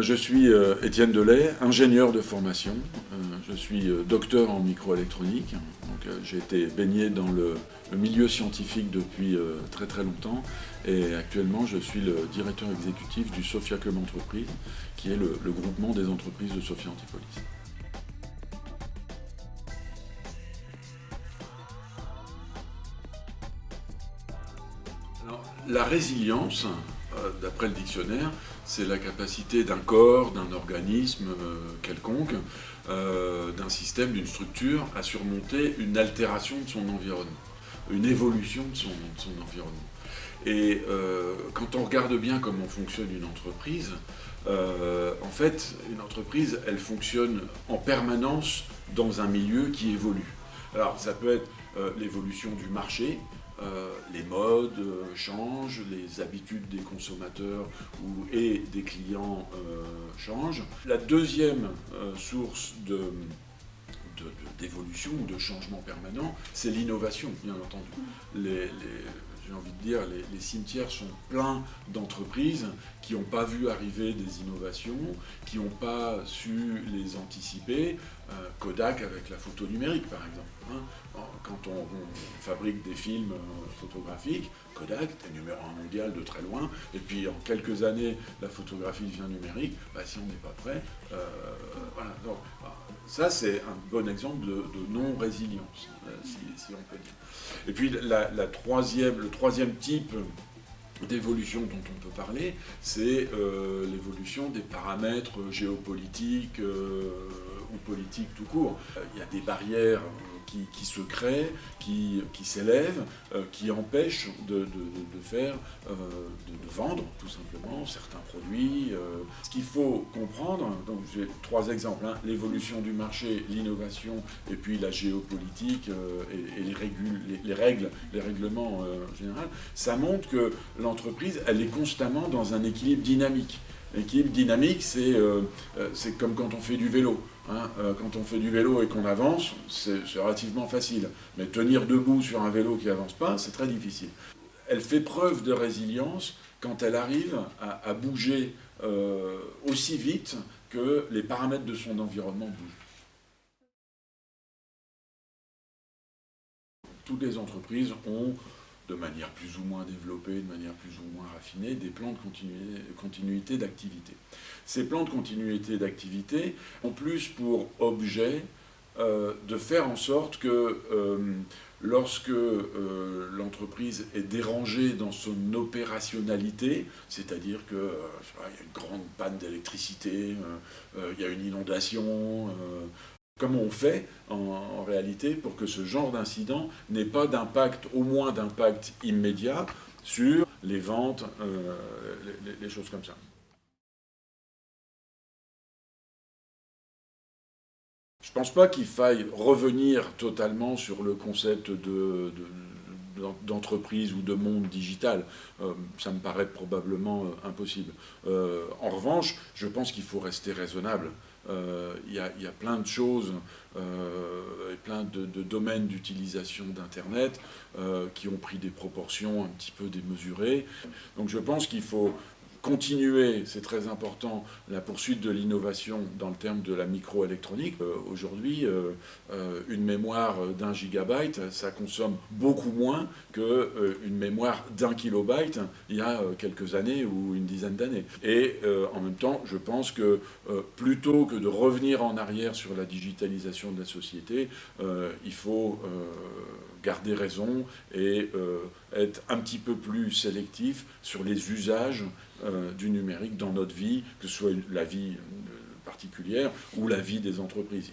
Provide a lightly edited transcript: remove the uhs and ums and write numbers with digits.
Je suis Étienne Delay, ingénieur de formation. Je suis docteur en microélectronique. J'ai été baigné dans le milieu scientifique depuis très très longtemps. Et actuellement, je suis le directeur exécutif du Sophia Club Entreprise, qui est le groupement des entreprises de Sophia Antipolis. Alors, la résilience, d'après le dictionnaire, c'est la capacité d'un corps, d'un organisme quelconque, d'un système, d'une structure, à surmonter une altération de son environnement, une évolution de son environnement. Et quand on regarde bien comment fonctionne une entreprise, en fait, une entreprise, elle fonctionne en permanence dans un milieu qui évolue. Alors, ça peut être l'évolution du marché. Les modes changent, les habitudes des consommateurs et des clients changent. La deuxième source d'évolution ou de changement permanent, c'est l'innovation, bien entendu. J'ai envie de dire, les cimetières sont pleins d'entreprises qui n'ont pas vu arriver des innovations, qui n'ont pas su les anticiper. Kodak avec la photo numérique, par exemple. Quand on fabrique des films photographiques, Kodak était numéro 1 mondial de très loin, et puis en quelques années, la photographie devient numérique. Si on n'est pas prêt, voilà. Donc, ça, c'est un bon exemple de non-résilience, si on peut dire. Et puis le troisième type d'évolution dont on peut parler, c'est l'évolution des paramètres géopolitiques ou politiques tout court. Il y a des barrières qui se créent, qui s'élèvent, qui empêchent de vendre tout simplement certains produits. Ce qu'il faut comprendre, donc j'ai trois exemples, l'évolution du marché, l'innovation et puis la géopolitique et les règlements en général, ça montre que l'entreprise, elle est constamment dans un équilibre dynamique. L'équilibre dynamique, c'est comme quand on fait du vélo. Quand on fait du vélo et qu'on avance, c'est relativement facile. Mais tenir debout sur un vélo qui n'avance pas, c'est très difficile. Elle fait preuve de résilience quand elle arrive à bouger aussi vite que les paramètres de son environnement bougent. Toutes les entreprises ont, de manière plus ou moins développée, de manière plus ou moins raffinée, des plans de continuité d'activité. Ces plans de continuité d'activité ont plus pour objet de faire en sorte que lorsque l'entreprise est dérangée dans son opérationnalité, c'est-à-dire qu'il y a une grande panne d'électricité, il y a une inondation, comment on fait en réalité pour que ce genre d'incident n'ait pas d'impact, au moins d'impact immédiat, sur les ventes, les choses comme ça. Je ne pense pas qu'il faille revenir totalement sur le concept d'entreprise ou de monde digital. Ça me paraît probablement impossible. En revanche, je pense qu'il faut rester raisonnable. Il y a plein de choses et plein de domaines d'utilisation d'Internet qui ont pris des proportions un petit peu démesurées. Donc je pense qu'il faut continuer, c'est très important, la poursuite de l'innovation dans le terme de la microélectronique. Aujourd'hui, une mémoire d'1 gigabyte, ça consomme beaucoup moins qu'une mémoire d'1 kilobyte il y a quelques années ou une dizaine d'années. Et en même temps, je pense que plutôt que de revenir en arrière sur la digitalisation de la société, il faut garder raison et être un petit peu plus sélectif sur les usages du numérique dans notre vie, que ce soit la vie particulière ou la vie des entreprises.